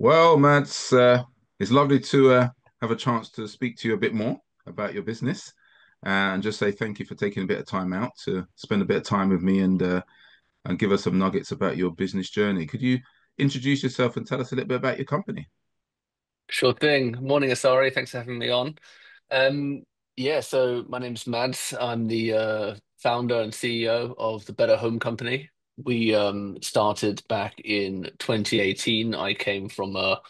Well, Matt, it's lovely to have a chance to speak to you a bit more about your business and just say thank you for taking a bit of time out to spend a bit of time with me and give us some nuggets about your business journey. Could you introduce yourself and tell us a little bit about your company? Sure thing. Morning, Asari. Thanks for having me on. Um, yeah, so my name's Mads. I'm the founder and CEO of the Better Home Company. We started back in 2018. I came from a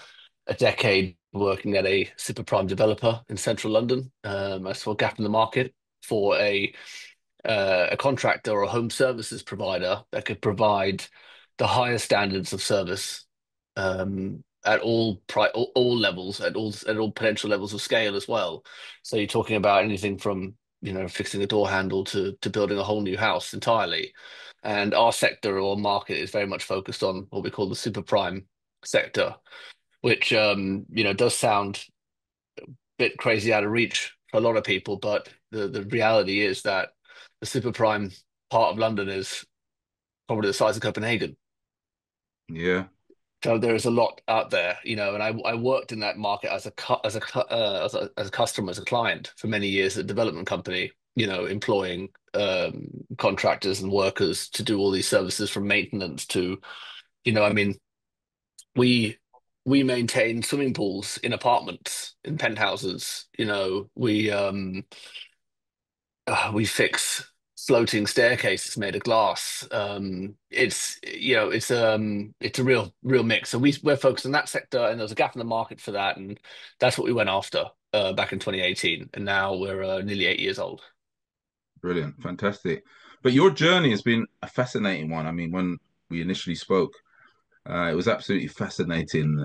decade working at a super prime developer in central London. I saw a gap in the market for a contractor or a home services provider that could provide the highest standards of service at all levels, at all potential levels of scale as well. So you're talking about anything from fixing a door handle to building a whole new house entirely. And our sector or market is very much focused on what we call the super prime sector, which does sound a bit crazy out of reach for a lot of people, but the reality is that the super prime part of London is probably the size of Copenhagen. Yeah, So there is a lot out there, and I worked in that market as a customer, as a client for many years at a development company, employing contractors and workers to do all these services from maintenance to, I mean, we we maintain swimming pools in apartments, in penthouses, we fix floating staircases made of glass. It's a real mix. So we're focused on that sector, and there's a gap in the market for that, and that's what we went after back in 2018, and now we're nearly 8 years old. brilliant, fantastic. But your journey has been a fascinating one. I mean, when we initially spoke, it was absolutely fascinating.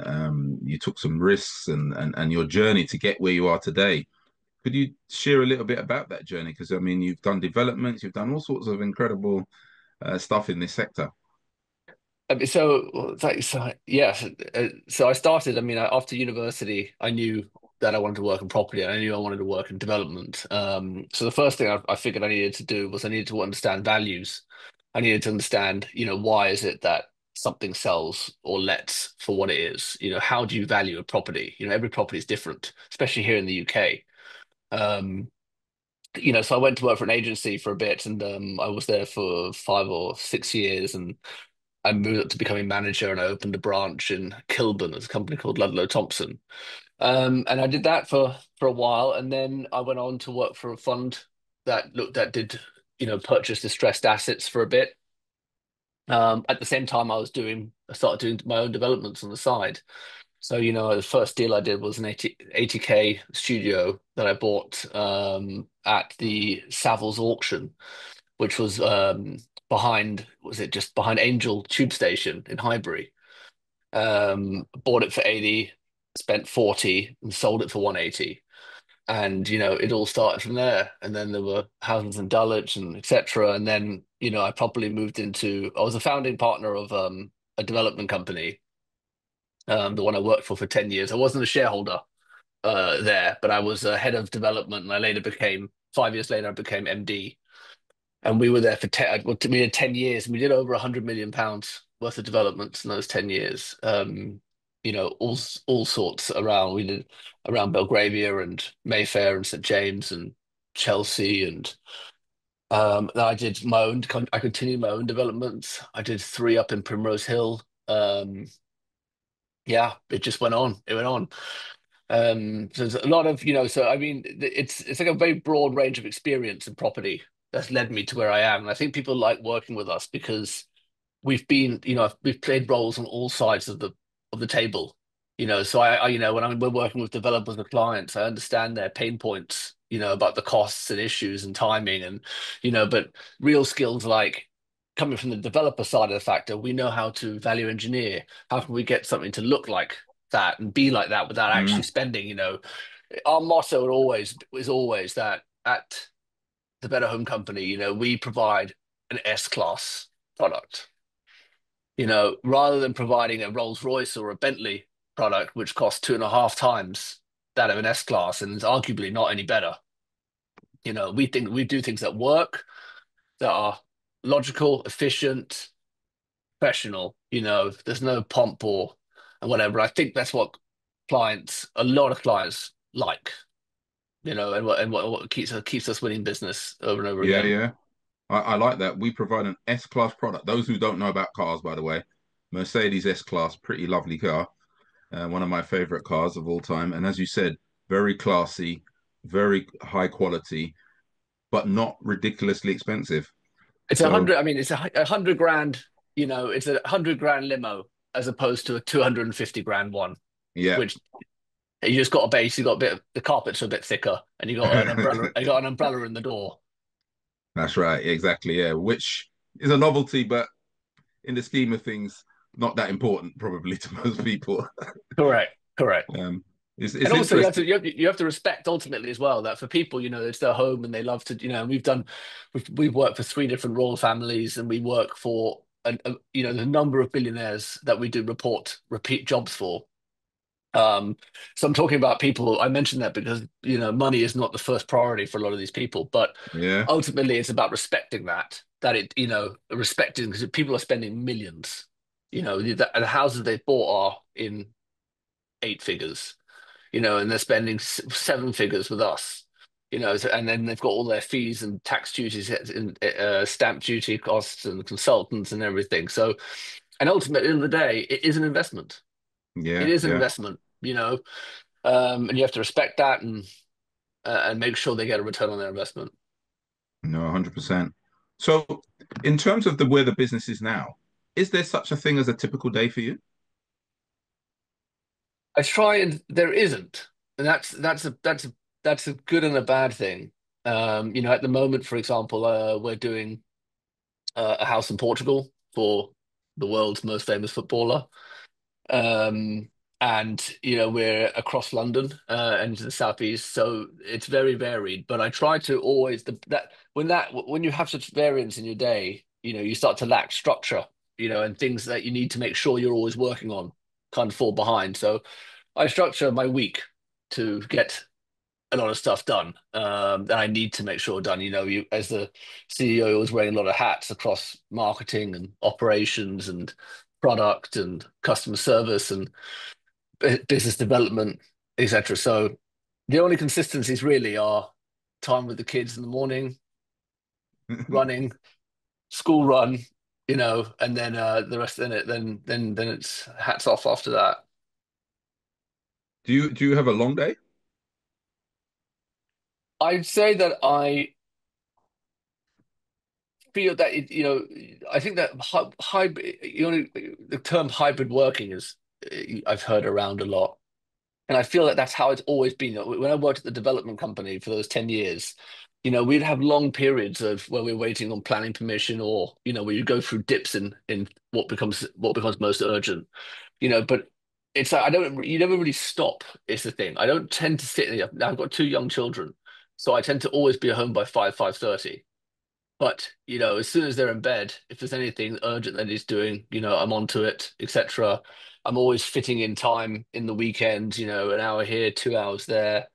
You took some risks and your journey to get where you are today. Could you share a little bit about that journey? Because I mean, you've done developments, you've done all sorts of incredible stuff in this sector. So I started. I mean, after university, I knew that I wanted to work in property, and I knew I wanted to work in development. So the first thing I figured I needed to do was I needed to understand values. I needed to understand, why is it that something sells or lets for what it is? How do you value a property? Every property is different, especially here in the UK. Um, so I went to work for an agency for a bit, and I was there for 5 or 6 years, and I moved up to becoming manager, and I opened a branch in Kilburn. There's a company called Ludlow Thompson. And I did that for a while, and then I went on to work for a fund that did purchase distressed assets for a bit. At the same time, I started doing my own developments on the side. So, the first deal I did was an 80K studio that I bought at the Savills auction, which was was it just behind Angel Tube Station in Highbury. Bought it for 80, spent 40 and sold it for 180. And, it all started from there. And then there were houses in Dulwich and etc. And then, I was a founding partner of a development company, the one I worked for 10 years. I wasn't a shareholder there, but I was head of development, and 5 years later, I became MD. And we were there for 10, well, we did 10 years, and we did over £100 million worth of developments in those 10 years. All sorts around. We did around Belgravia and Mayfair and St James and Chelsea. And then I continued my own developments. I did three up in Primrose Hill. Yeah, it just went on. It went on. So there's a lot of, so I mean, it's like a very broad range of experience in property that's led me to where I am. And I think people like working with us because we've played roles on all sides of the table. So when we're working with developers or clients, I understand their pain points, about the costs and issues and timing and, but real skills like coming from the developer side of the factor, we know how to value engineer. How can we get something to look like that and be like that without actually Mm, spending, our motto always that at the Better Home Company, we provide an S-class product. Rather than providing a Rolls Royce or a Bentley product, which costs two and a half times that of an S class and is arguably not any better. We think we do things that work, that are logical, efficient, professional. There's no pomp or and whatever. I think that's what a lot of clients like, what keeps us winning business over and over Yeah, again. yeah. I like that. We provide an S-Class product. Those who don't know about cars, by the way, Mercedes S-Class, pretty lovely car. One of my favorite cars of all time. And as you said, very classy, very high quality, but not ridiculously expensive. It's a So hundred. I mean, it's a 100 grand. It's a 100 grand limo as opposed to a 250 grand one, yeah, which you just got a base. You got a bit. The carpets are a bit thicker, and you got an umbrella. You got an umbrella in the door. that's right. Exactly. Yeah, which is a novelty, but in the scheme of things, not that important probably to most people. Correct. Correct. Um, And it's also, interesting. you have to respect ultimately as well that for people, it's their home and they love to, and we've worked for three different royal families, and we work for the number of billionaires that we do repeat jobs for. So I'm talking about people. I mentioned that because money is not the first priority for a lot of these people, but Yeah, ultimately it's about respecting respecting because people are spending millions. The houses they've bought are in eight figures, and they're spending seven figures with us. And then they've got all their fees and tax duties and stamp duty costs and consultants and everything. So, and ultimately, at the end of the day, it is an investment. It yeah, is an yeah. investment, and you have to respect that and make sure they get a return on their investment. No, 100%. So, in terms of the where the business is now, is there such a thing as a typical day for you? I try and there isn't, and that's a good and a bad thing. At the moment, for example, we're doing a house in Portugal for the world's most famous footballer. Um, and we're across London and to the southeast, so it's very varied. But I try to always when you have such variance in your day, you start to lack structure, and things that you need to make sure you're always working on kind of fall behind. So I structure my week to get a lot of stuff done that I need to make sure done. You as the CEO, always wearing a lot of hats across marketing and operations and product and customer service and business development, etc. So the only consistencies really are time with the kids in the morning, running, school run, and then the rest. Then it's hats off after that. Do you have a long day? I'd say that I feel that I think that hybrid, the term hybrid working is I've heard around a lot. And I feel that that's how it's always been. When I worked at the development company for those 10 years, we'd have long periods of where we're waiting on planning permission or, where you go through dips in what becomes most urgent, but it's like you never really stop is the thing. I don't tend to sit in the, I've got two young children, so I tend to always be home by 5:30. But, as soon as they're in bed, if there's anything urgent that he's doing, I'm onto it, etc. I'm always fitting in time in the weekend, an hour here, 2 hours there,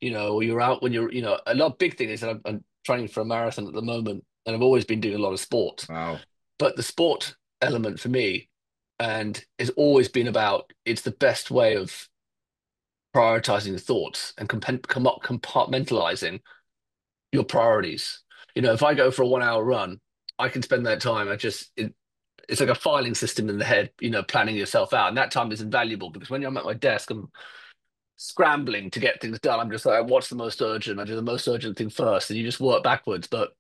or you're out when a lot big thing is that I'm training for a marathon at the moment, and I've always been doing a lot of sport. Wow. But the sport element for me, and it's always been about it's the best way of prioritizing thoughts and compartmentalizing your priorities. If I go for a 1 hour run, I can spend that time. It's like a filing system in the head, planning yourself out. And that time is invaluable because when I'm at my desk, I'm scrambling to get things done. I'm just like, what's the most urgent? I do the most urgent thing first, and you just work backwards. But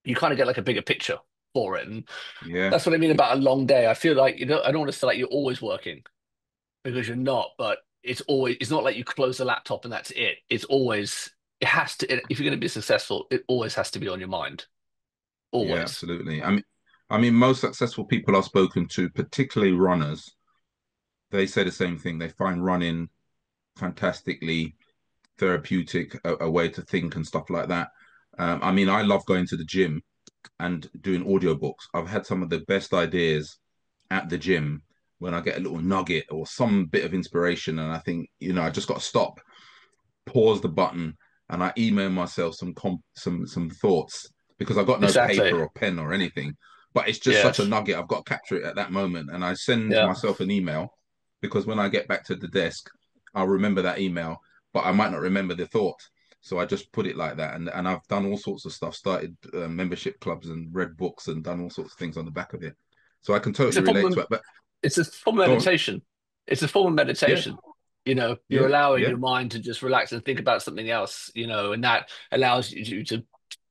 you kind of get like a bigger picture for it. And Yeah, that's what I mean about a long day. I feel like, I don't want to feel like you're always working because you're not, but it's not like you close the laptop and that's it. It has to, if you're going to be successful, it always has to be on your mind. yeah, Always. absolutely. I mean, most successful people I've spoken to, particularly runners, they say the same thing. They find running fantastically therapeutic, a way to think and stuff like that. I mean, I love going to the gym and doing audiobooks. I've had some of the best ideas at the gym when I get a little nugget or some bit of inspiration, and I think, I just got to stop, pause the button, and I email myself some thoughts because I've got no Exactly. paper or pen or anything. But it's just such a Yes. nugget. I've got to capture it at that moment, and I send Yeah. myself an email. because when I get back to the desk, I'll remember that email, but I might not remember the thought. So I just put it like that, and I've done all sorts of stuff, started membership clubs and read books and done all sorts of things on the back of it. So I can It's totally a form relate to of it. But it's a form of go on. meditation. It's a form of Yeah, meditation. You're yeah, allowing yeah, your mind to just relax and think about something else, and that allows you to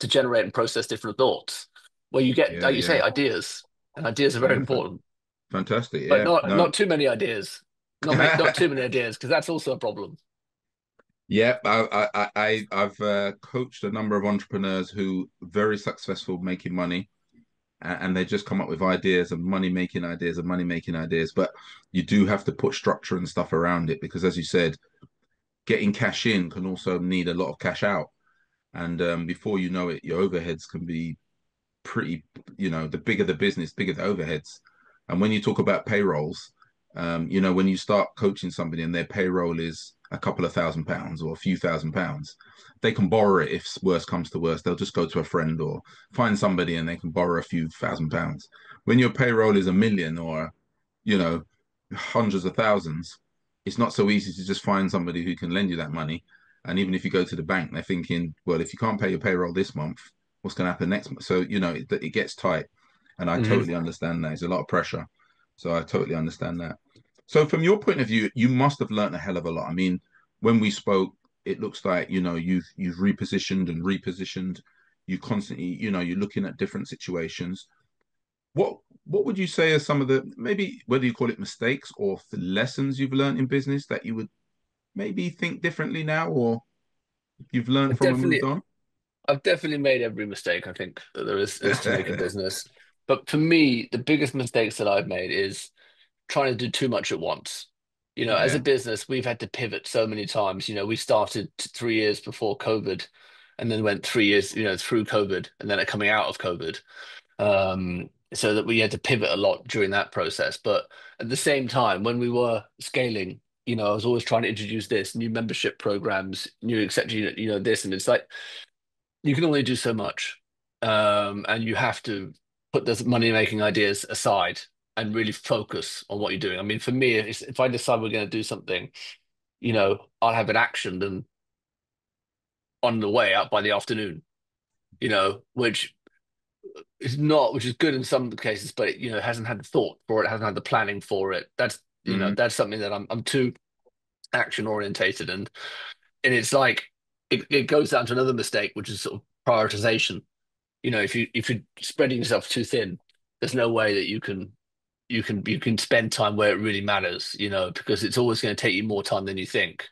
generate and process different thoughts where you get, yeah, like you say, yeah. ideas. And ideas are very Yeah, important. fantastic. But Yeah, not no. too many ideas. Not too many ideas, because that's also a problem. Yeah, I've coached a number of entrepreneurs who very successful making money, and they just come up with ideas and money making ideas and money making ideas. But you do have to put structure and stuff around it because, as you said, getting cash in can also need a lot of cash out. And before you know it, your overheads can be pretty, the bigger the business, bigger the overheads. And when you talk about payrolls, when you start coaching somebody and their payroll is a couple of £1,000 or a few £1,000s, they can borrow it if worse comes to worse. They'll just go to a friend or find somebody and they can borrow a few £1,000s. When your payroll is a million or, you know, hundreds of thousands, it's not so easy to just find somebody who can lend you that money. And even if you go to the bank, they're thinking, well, if you can't pay your payroll this month, what's going to happen next month? So, it gets tight. And I Hmm. totally understand that. There's a lot of pressure. So I totally understand that. So from your point of view, you must have learned a hell of a lot. I mean, when we spoke, it looks like, you've repositioned and repositioned. You constantly, you're looking at different situations. What would you say are some of the, maybe whether you call it mistakes or the lessons you've learned in business that you would maybe think differently now, or you've learned I've from and moved definitely on? I've definitely made every mistake I think that there is to make in business. But for me, the biggest mistakes that I've made is trying to do too much at once. As a Yeah. business, we've had to pivot so many times. We started 3 years before COVID and then went 3 years, through COVID and then coming out of COVID. So that we had to pivot a lot during that process. But at the same time, when we were scaling, I was always trying to introduce this new membership programs, new etc. This, and it's like you can only do so much, and you have to put those money making ideas aside and really focus on what you're doing. I mean, for me, if I decide we're going to do something, I'll have it actioned and on the way out by the afternoon. Which is good in some cases, but it hasn't had the thought for it, hasn't had the planning for it. Mm, That's something that I'm too action orientated, and it's like it goes down to another mistake, which is sort of prioritization. If you're spreading yourself too thin, there's no way that you can spend time where it really matters, because it's always going to take you more time than you think.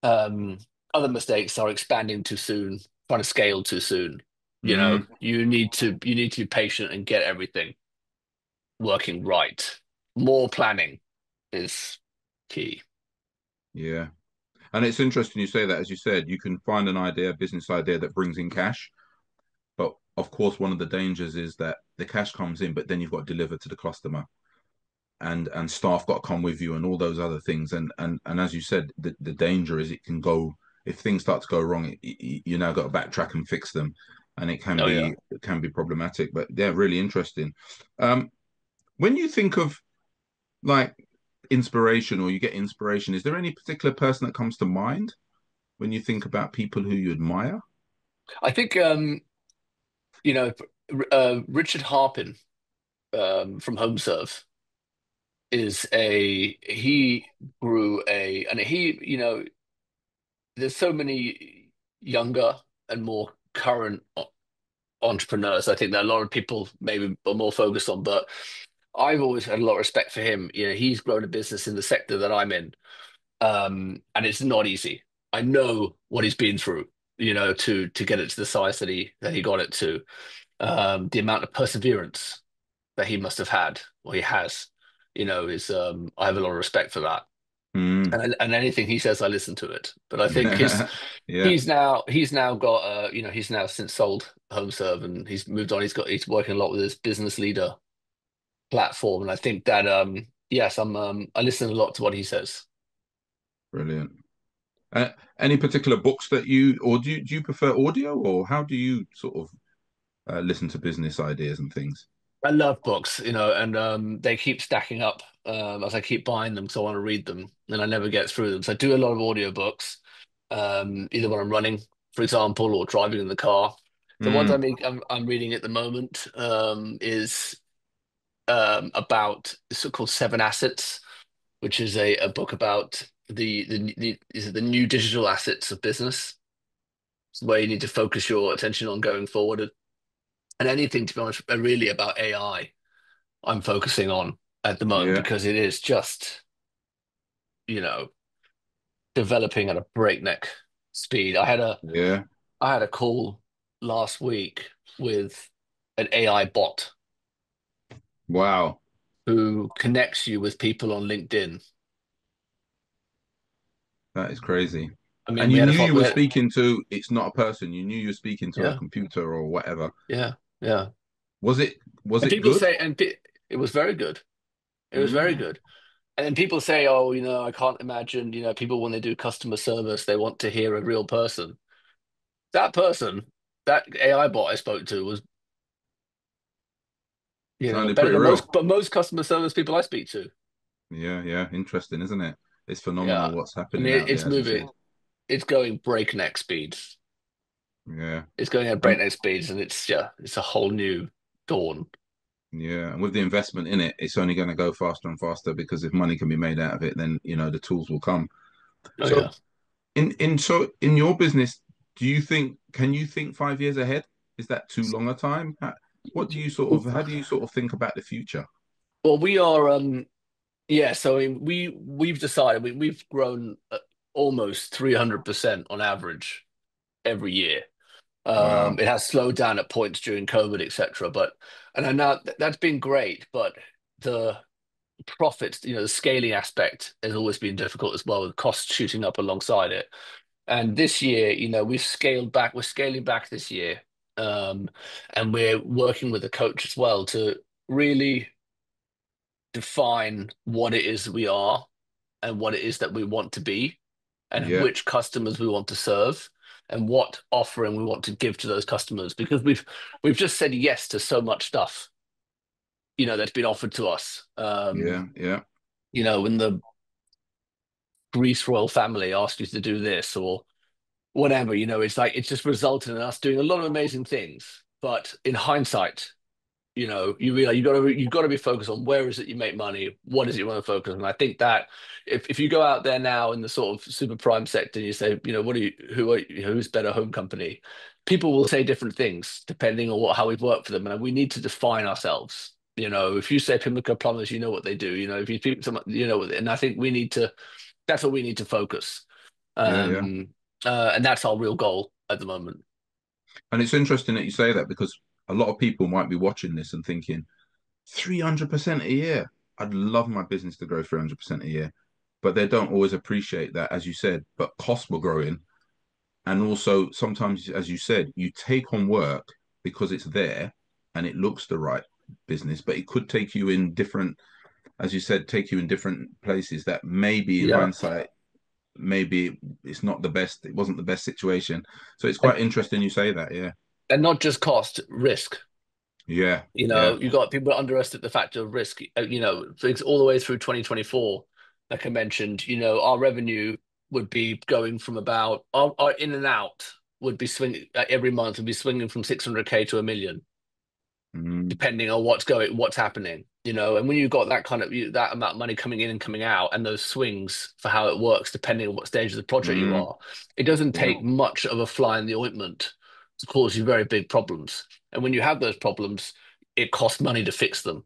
Um, Other mistakes are expanding too soon, trying to scale too soon. mm, You need to be patient and get everything working right. More planning is key. yeah. And it's interesting you say that. As you said, you can find an idea, a business idea that brings in cash. But of course, one of the dangers is that the cash comes in, but then you've got to deliver to the customer and staff got to come with you and all those other things. And as you said, the danger is it can go, if things start to go wrong, you now got to backtrack and fix them. And Oh yeah. it can be problematic. But yeah, really interesting. Um, when you think of like inspiration or you get inspiration, is there any particular person that comes to mind when you think about people who you admire? I think you know, Richard Harpin from HomeServe he grew and there's so many younger and more current entrepreneurs. I think that a lot of people maybe are more focused on, but I've always had a lot of respect for him. He's grown a business in the sector that I'm in, and it's not easy. I know what he's been through, to get it to the size that he got it to. The amount of perseverance that he must have had, or he has, is I have a lot of respect for that. Mm. And anything he says, I listen to it. But I think his Yeah, he's now got he's now since sold HomeServe and he's moved on. He's working a lot with his business leader platform, and I think that yes, I listen a lot to what he says. brilliant. Any particular books that or do you prefer audio, or how do you sort of listen to business ideas and things? I love books, and they keep stacking up. as I keep buying them because I want to read them, and I never get through them. So I do a lot of audiobooks, either when I'm running, for example, or driving in the car. The ones Mm, I'm reading at the moment is about it's called Seven Assets, which is a book about the new digital assets of business, where you need to focus your attention on going forward. And anything, to be honest, really about AI, I'm focusing on at the moment yeah, because it is just, you know, developing at a breakneck speed. yeah. I had a call last week with an AI bot Wow, who connects you with people on LinkedIn. that is crazy. I mean, And you knew you were speaking to, it's not a person. You knew you were speaking to a yeah, computer or whatever. yeah, yeah. Was it was And it people good? say, it was very good. It was very Mm, good. And then people say, oh, I can't imagine, people when they do customer service, they want to hear a real person. That person, that AI bot I spoke to was, sounded better pretty than real. most customer service people I speak to. Yeah, yeah. Interesting, isn't it? It's phenomenal Yeah. what's I happening mean, out it's there, as you said. moving, it's going breakneck speeds. Yeah. It's going at And breakneck speeds, and it's a whole new dawn. yeah, and with the investment in it, it's only going to go faster and faster because if money can be made out of it, then the tools will come. Oh So yeah. in your business, do you think can you think 5 years ahead? Is that too long a time? What do you sort of how do you sort of think about the future? Well, we are yeah, so I mean, we've decided we've grown almost 300% on average every year. Wow. It has slowed down at points during COVID, etc. But and I know that's been great, but the profits, the scaling aspect has always been difficult as well, with costs shooting up alongside it. And this year, we've scaled back. We're scaling back this year, um, and we're working with the coach as well to really define what it is we are and what it is that we want to be, and Yeah, which customers we want to serve, and what offering we want to give to those customers. Because we've just said yes to so much stuff, that's been offered to us. yeah, yeah, When the Greece royal family asked you to do this or whatever, it's like it's just resulted in us doing a lot of amazing things. But in hindsight, you realize you got to be focused on where is it you make money, what is it you want to focus on. I think that if you go out there now in the sort of super prime sector and you say, what are you who are you, who's better home company, people will say different things depending on how we've worked for them, and we need to define ourselves. If you say Pimlico Plumbers, you know what they do. If you speak to someone, and I think we need to. That's what we need to focus, yeah, yeah. um, and that's our real goal at the moment. And it's interesting that you say that because a lot of people might be watching this and thinking 300% a year. I'd love my business to grow 300% a year, but they don't always appreciate that, as you said. But costs were growing, and also sometimes, as you said, you take on work because it's there and it looks the right business, but it could take you in different, as you said, take you in different places that maybe in Yeah, hindsight, maybe it's not the best, it wasn't the best situation. So it's and quite interesting you say that. Yeah. and not just cost, risk. Yeah. Yeah. You got people that underestimate the factor of risk. Things all the way through 2024, like I mentioned, our revenue would be going from about our in and out would be swinging every month would be swinging from 600K to a million, Mm, depending on what's happening. And when you've got that kind of that amount of money coming in and coming out, and those swings for how it works, depending on what stage of the project you mm, are, it doesn't yeah. take much of a fly in the ointment to cause you very big problems. And when you have those problems, it costs money to fix them.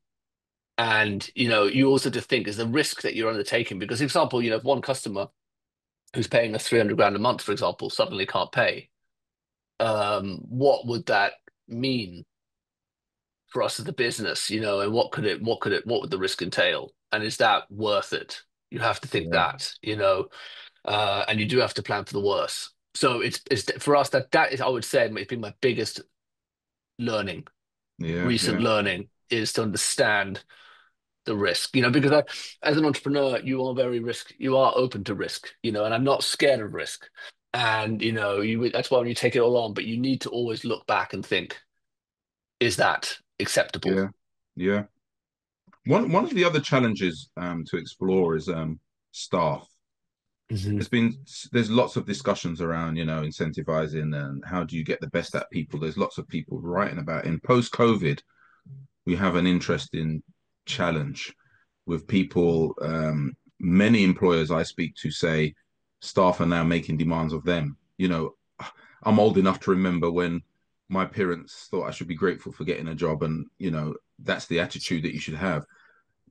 And you also have to think is the risk that you're undertaking. Because, for example, if one customer who's paying us 300 grand a month, for example, suddenly can't pay, what would that mean for us as a business? And what would the risk entail? And is that worth it? You have to think Yeah. that, and you do have to plan for the worst. So it's for us that is, I would say, it's been my biggest learning, Yeah. recent Yeah. learning, is to understand the risk, because as an entrepreneur, you are open to risk, and I'm not scared of risk. And, that's why when you take it all on, but you need to always look back and think, is that acceptable? Yeah. Yeah. One of the other challenges to explore is staff. Hmm. There's lots of discussions around, incentivizing and how do you get the best out of people. There's lots of people writing about in post COVID. We have an interesting challenge with people. Many employers I speak to say staff are now making demands of them. I'm old enough to remember when my parents thought I should be grateful for getting a job, and that's the attitude that you should have.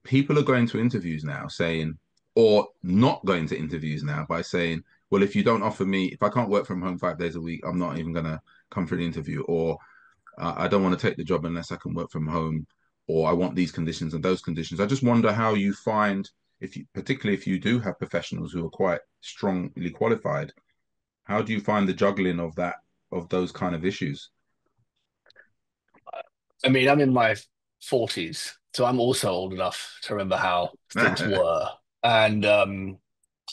People are going to interviews now saying, or not going to interviews now by saying, well, if you don't offer me, if I can't work from home 5 days a week, I'm not even going to come for the interview. Or I don't want to take the job unless I can work from home, or I want these conditions and those conditions. I just wonder how you find, if you, particularly if you do have professionals who are quite strongly qualified, how do you find the juggling of that, of those kind of issues? I mean, I'm in my 40s, so I'm also old enough to remember how things were. And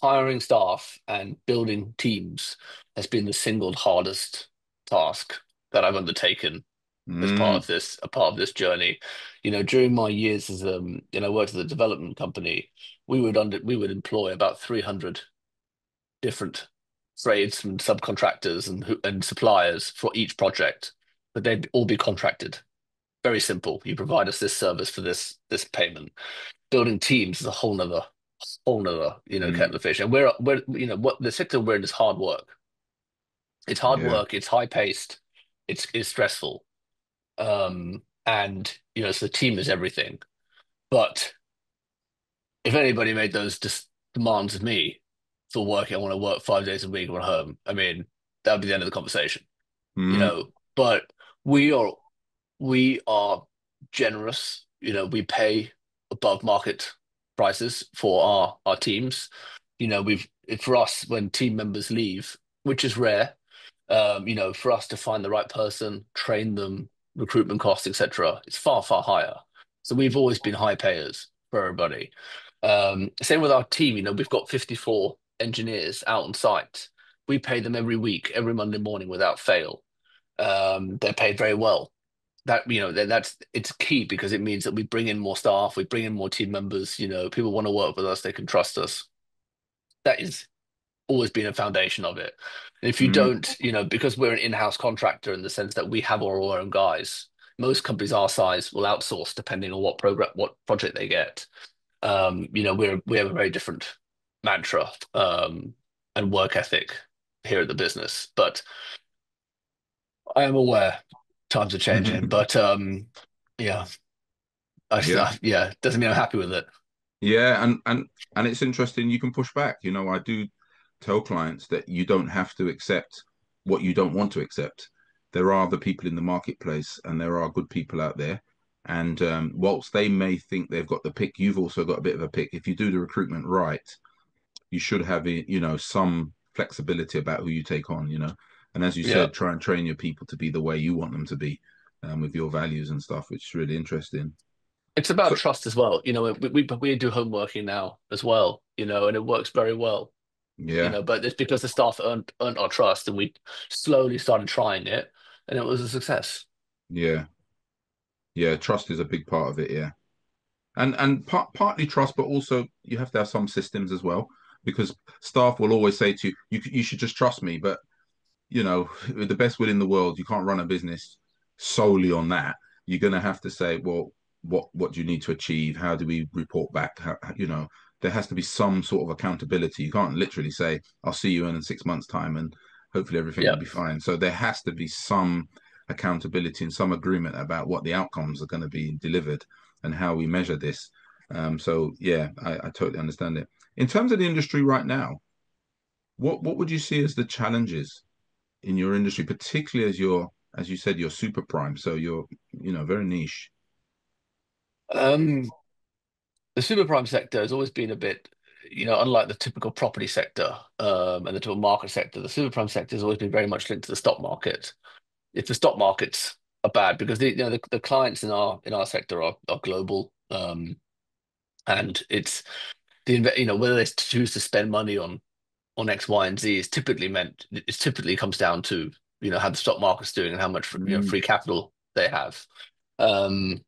hiring staff and building teams has been the single hardest task that I've undertaken as Mm, a part of this journey. During my years as worked at a development company, we would employ about 300 different trades and subcontractors and suppliers for each project, but they'd all be contracted. Very simple. You provide us this service for this payment. Building teams is a whole nother, kettle mm, of fish. And we're what the sector we're in is hard work. It's hard yeah. work, it's high paced, it's stressful. And so the team is everything. But if anybody made those just demands of me for working, I want to work 5 days a week, I want home. I mean, that would be the end of the conversation, Mm, But we are we are generous. We pay above market prices for our teams. We've for us when team members leave, which is rare, for us to find the right person, train them, recruitment costs, etc., it's far, far higher. So we've always been high payers for everybody. Same with our team, we've got 54 engineers out on site. We pay them every week, every Monday morning without fail. They're paid very well. That's it's key because it means that we bring in more staff, we bring in more team members, people want to work with us, they can trust us. That is always been a foundation of it. And if you mm, don't, because we're an in-house contractor in the sense that we have all our own guys, most companies our size will outsource depending on what project they get. We have a very different mantra and work ethic here at the business. But I am aware times are changing. mm. But yeah, Yeah. yeah, doesn't mean I'm happy with it. Yeah, and it's interesting. You can push back. I do tell clients that you don't have to accept what you don't want to accept. There are the people in the marketplace, and there are good people out there. And whilst they may think they've got the pick, you've also got a bit of a pick. If you do the recruitment right, you should have some flexibility about who you take on. And as you Yeah. said, try and train your people to be the way you want them to be, with your values and stuff, which is really interesting. It's about So trust as well. We do home working now as well, and it works very well, yeah, but it's because the staff earned our trust and we slowly started trying it and it was a success. yeah. Yeah, trust is a big part of it. Yeah, and partly trust, but also you have to have some systems as well, because staff will always say to you, you should just trust me. But with the best will in the world, you can't run a business solely on that. You're going to have to say, well, what do you need to achieve? How do we report back? There has to be some sort of accountability. You can't literally say, I'll see you in 6 months' time and hopefully everything will Yeah. be fine. So there has to be some accountability and some agreement about what the outcomes are going to be delivered and how we measure this. So yeah, I totally understand it. In terms of the industry right now, what would you see as the challenges in your industry, particularly as you said, you're super prime, so you're, very niche. Um, the super prime sector has always been a bit, unlike the typical property sector, and the typical market sector, the super prime sector has always been very much linked to the stock market. If the stock markets are bad, because the clients in our sector are global, and it's whether they choose to spend money on X, Y, and Z is typically comes down to how the stock market's doing and how much Mm, free capital they have. Um,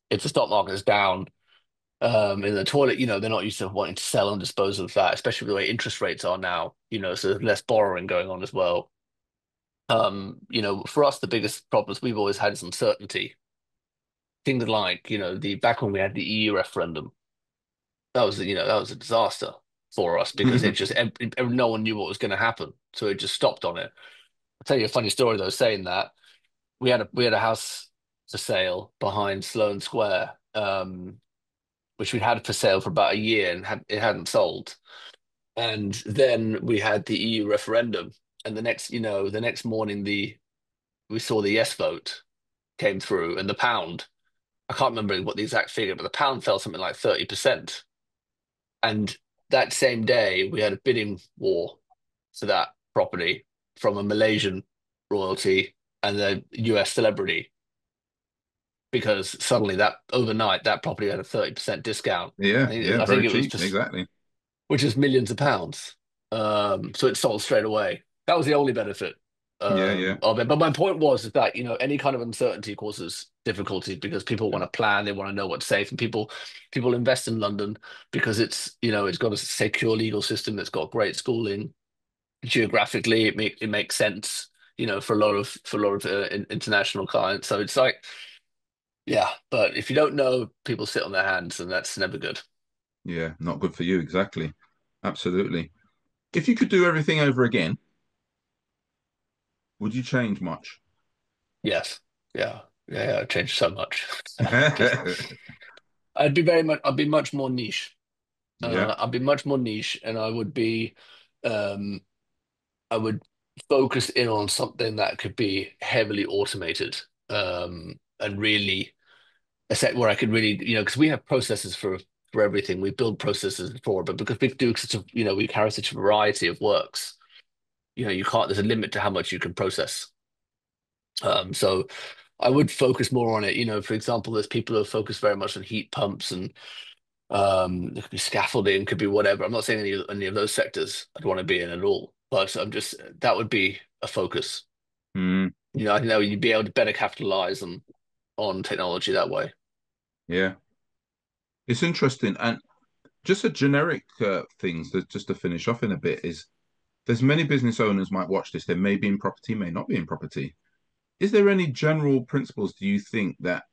if the stock market is down, In the toilet, they're not used to wanting to sell and dispose of that, especially with the way interest rates are now, so there's less borrowing going on as well. For us, the biggest problems we've always had is uncertainty. Things like, the back when we had the EU referendum, that was a disaster for us because it just no one knew what was going to happen, so it just stopped on it. I'll tell you a funny story though, saying that we had a house for sale behind Sloane Square, which we'd had for sale for about a year and it hadn't sold. And then we had the EU referendum, and the next morning we saw the yes vote came through, and the pound, I can't remember what the exact figure, but the pound fell something like 30%. And that same day, we had a bidding war for that property from a Malaysian royalty and a US celebrity, because suddenly that overnight that property had a 30% discount. Yeah, I think, yeah, I very think it was cheap, just, exactly. which is millions of pounds. So it sold straight away. That was the only benefit Yeah, yeah, of it. But my point was is that, any kind of uncertainty causes difficulties because people want yeah, to plan, they want to know what's safe, and people invest in London because it's got a secure legal system, it's got great schooling. Geographically, it makes sense, for a lot of international clients. So it's like, yeah, but if you don't know, people sit on their hands, and that's never good. yeah. Not good for you, exactly. Absolutely. If you could do everything over again, would you change much? Yes. Yeah. Yeah, yeah, it changed so much. Just I'd be much more niche. Yeah. I'd be much more niche, and um, I would focus in on something that could be heavily automated, and really a set where I could really, because we have processes for everything. We build processes for, but because we carry such a variety of works, you can't. There's a limit to how much you can process. So I would focus more on it. For example, there's people who focus very much on heat pumps and there could be scaffolding, could be whatever. I'm not saying any of those sectors I'd want to be in at all, but I'm just that would be a focus. Mm, I think that you'd be able to better capitalize on technology that way. yeah. It's interesting. And just a generic things that just to finish off in a bit is there's many business owners might watch this. They may be in property, may not be in property. Is there any general principles do you think that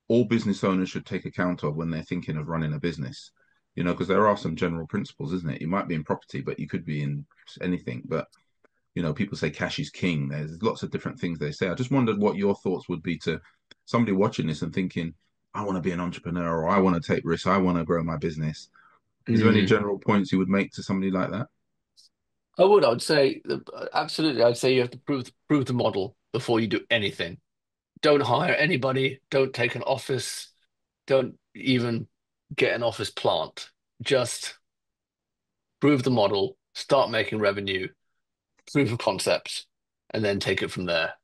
all business owners should take account of when they're thinking of running a business? Because there are some general principles, isn't it? You might be in property, but you could be in anything. But people say cash is king. There's lots of different things they say. I just wondered what your thoughts would be to somebody watching this and thinking, I want to be an entrepreneur or I want to take risks. I want to grow my business. Is there any Mm. general points you would make to somebody like that? I would say absolutely. I'd say you have to prove the model before you do anything. Don't hire anybody. Don't take an office. Don't even get an office plant. Just prove the model, start making revenue, proof of concept, and then take it from there.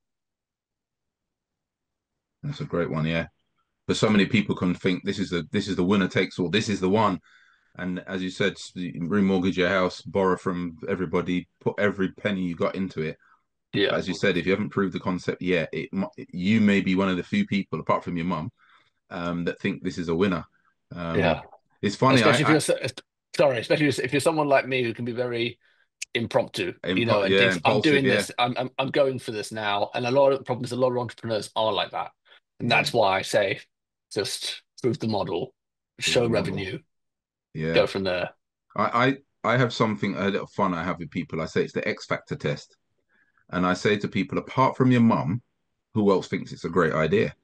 That's a great one, yeah. But so many people can think this is the winner takes all. This is the one. And as you said, remortgage your house, borrow from everybody, put every penny you got into it. But Yeah, as you said, if you haven't proved the concept yet, you may be one of the few people, apart from your mum, that think this is a winner. Um, yeah. it's funny. Especially if sorry, especially if you're someone like me who can be very impromptu, and Yeah, thinks I'm impulsive. doing Yeah, this, I'm going for this now. And a lot of entrepreneurs are like that, and yeah. that's why I say just prove the model, Prove show the model. revenue, Yeah. go from there. I have something a little fun I have with people. I say it's the X Factor test, and I say to people, apart from your mum, who else thinks it's a great idea?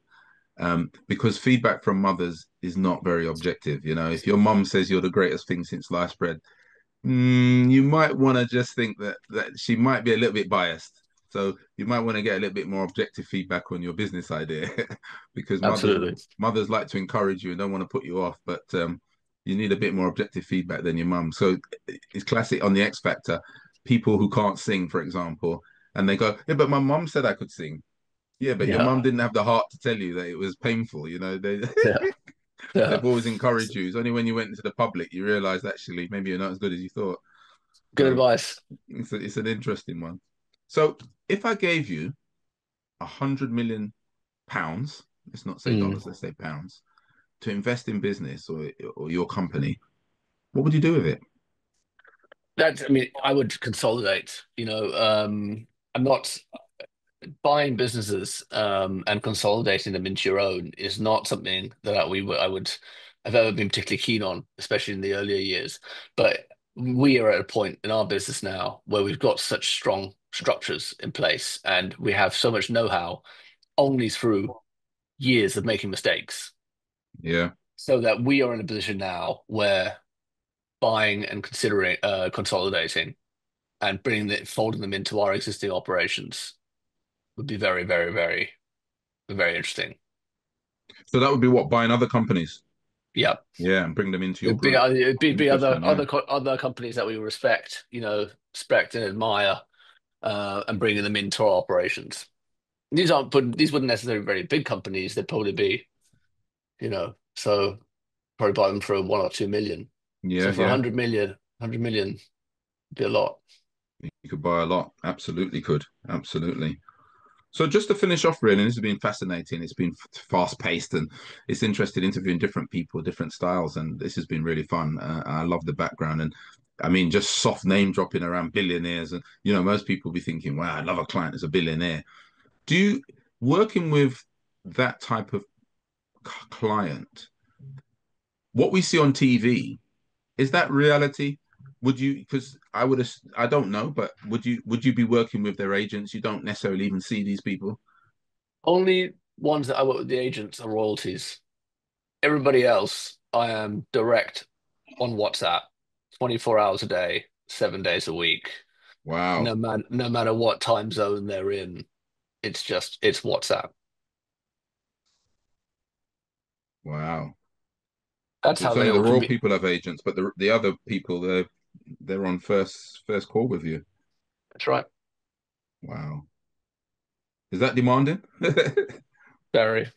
Because feedback from mothers is not very objective. If your mum says you're the greatest thing since sliced bread, you might want to just think that she might be a little bit biased. So you might want to get a little bit more objective feedback on your business idea, because Absolutely. mothers like to encourage you and don't want to put you off, but you need a bit more objective feedback than your mum. So it's classic on the X Factor. People who can't sing, for example, and they go, "Yeah, but my mum said I could sing." Yeah, but your Yeah, mum didn't have the heart to tell you that it was painful. They yeah, yeah. they've always encouraged you. It's only when you went into the public you realised actually maybe you're not as good as you thought. Good So advice. it's an interesting one. So if I gave you £100 million, let's not say Mm. dollars, let's say pounds, to invest in business or your company, what would you do with it? I mean, I would consolidate. I'm not buying businesses and consolidating them into your own is not something that I would have ever been particularly keen on, especially in the earlier years. But we are at a point in our business now where we've got such strong structures in place, and we have so much know-how only through years of making mistakes, Yeah. so that we are in a position now where buying and considering consolidating and folding them into our existing operations would be very, very, very, very interesting. So that would be what, buying other companies? Yeah. Yeah, and bring them into your group. It'd be Interesting, yeah. other companies that we respect, respect and admire, and bringing them into our operations. These wouldn't necessarily be very big companies. They'd probably be, so probably buy them for 1 or 2 million. Yeah, So for yeah. 100 million, it'd be a lot. You could buy a lot. Absolutely could. Absolutely. So just to finish off, really, this has been fascinating. It's been fast paced and it's interesting interviewing different people, different styles, and this has been really fun. I love the background and I mean, just soft name dropping around billionaires, and most people be thinking, "Wow, I love a client as a billionaire." Do you working with that type of client? What we see on TV, is that reality? Would you? Because I don't know, but would you be working with their agents? You don't necessarily even see these people. Only ones that I work with the agents are royalties. Everybody else, I am direct on WhatsApp, 24 hours a day, 7 days a week. Wow. No matter what time zone they're in, it's WhatsApp. Wow. That's So how it's they only the all royal commu people have agents, but the other people they're on first call with you. That's right. Wow. Is that demanding? Very,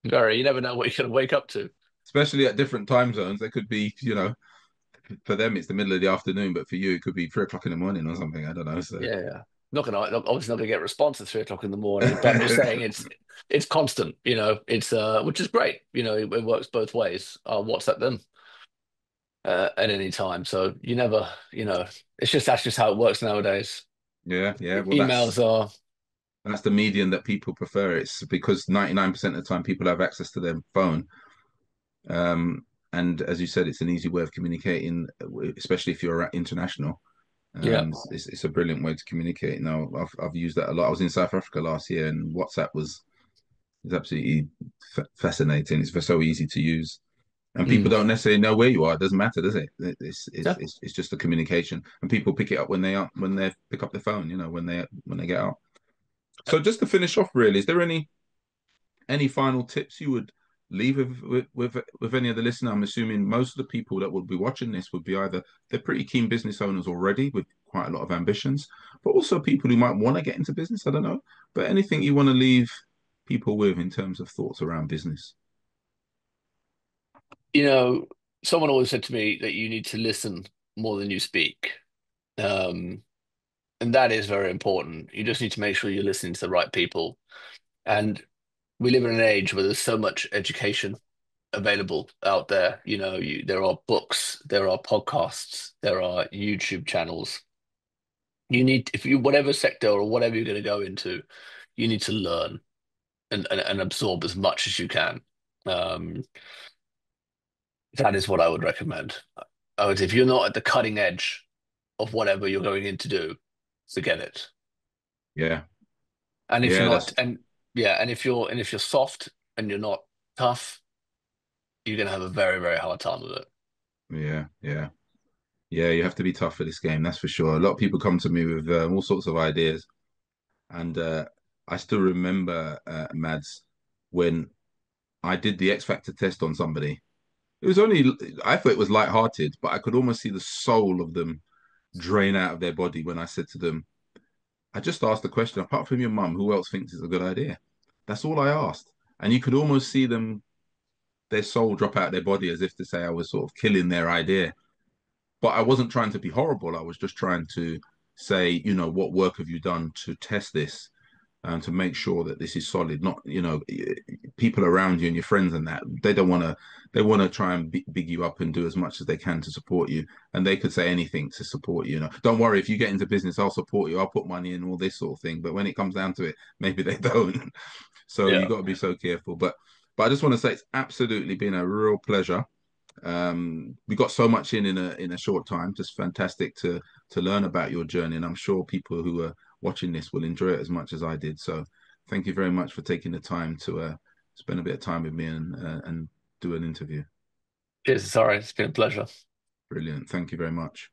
very. You never know what you're going to wake up to. Especially at different time zones. They could be, for them it's the middle of the afternoon, but for you it could be 3 o'clock in the morning or something. I don't know. So Yeah, yeah. Obviously not gonna get a response at 3 o'clock in the morning, but I'm just saying it's constant, it's which is great. It works both ways. I'll WhatsApp them at any time. So you never, that's just how it works nowadays. yeah, yeah. Well, Emails are, that's the medium that people prefer. It's because 99% of the time people have access to their phone. Um, and as you said, it's an easy way of communicating, especially if you're international. yeah. It's a brilliant way to communicate. Now, I've used that a lot. I was in South Africa last year, and WhatsApp was is absolutely fascinating. It's so easy to use, and people Mm, don't necessarily know where you are. It doesn't matter, does it? It's it's yeah. it's, it's just a communication, and people pick it up when they pick up the phone. When they get out. So just to finish off, really, is there any final tips you would leave with any of the listeners? I'm assuming most of the people that would be watching this would be either they're pretty keen business owners already with quite a lot of ambitions, but also people who might want to get into business. I don't know, but anything you want to leave people with in terms of thoughts around business? You know, Someone always said to me that you need to listen more than you speak. Um, and that is very important. You just need to make sure you're listening to the right people. And we live in an age where there's so much education available out there. There are books, there are podcasts, there are YouTube channels. If you, whatever sector or whatever you're going to go into, you need to learn and absorb as much as you can. Um, that is what I would recommend. If you're not at the cutting edge of whatever you're going in to do, forget it. Yeah, And if you're yeah, not, that's and yeah, and if you're soft and you're not tough, you're going to have a very, very hard time with it. yeah, yeah, yeah. You have to be tough for this game, that's for sure. A lot of people come to me with all sorts of ideas, and I still remember Mads when I did the X Factor test on somebody. It was only, I thought it was light-hearted, but I could almost see the soul of them drain out of their body when I said to them, I just asked the question, apart from your mum, who else thinks it's a good idea? That's all I asked. And you could almost see them, their soul drop out of their body as if to say I was sort of killing their idea. But I wasn't trying to be horrible. I was just trying to say, what work have you done to test this? to make sure that this is solid. Not, people around you and your friends and that, they don't want to, they want to try and big you up and do as much as they can to support you. And they could say anything to support you. Don't worry, if you get into business, I'll support you. I'll put money in, all this sort of thing. But when it comes down to it, maybe they don't. So you Yeah. got to be so careful. But I just want to say it's absolutely been a real pleasure. We got so much in a short time. Just fantastic to learn about your journey, and I'm sure people who are watching this will enjoy it as much as I did. So, thank you very much for taking the time to spend a bit of time with me and do an interview. Cheers. Sorry, it's been a pleasure. Brilliant. Thank you very much.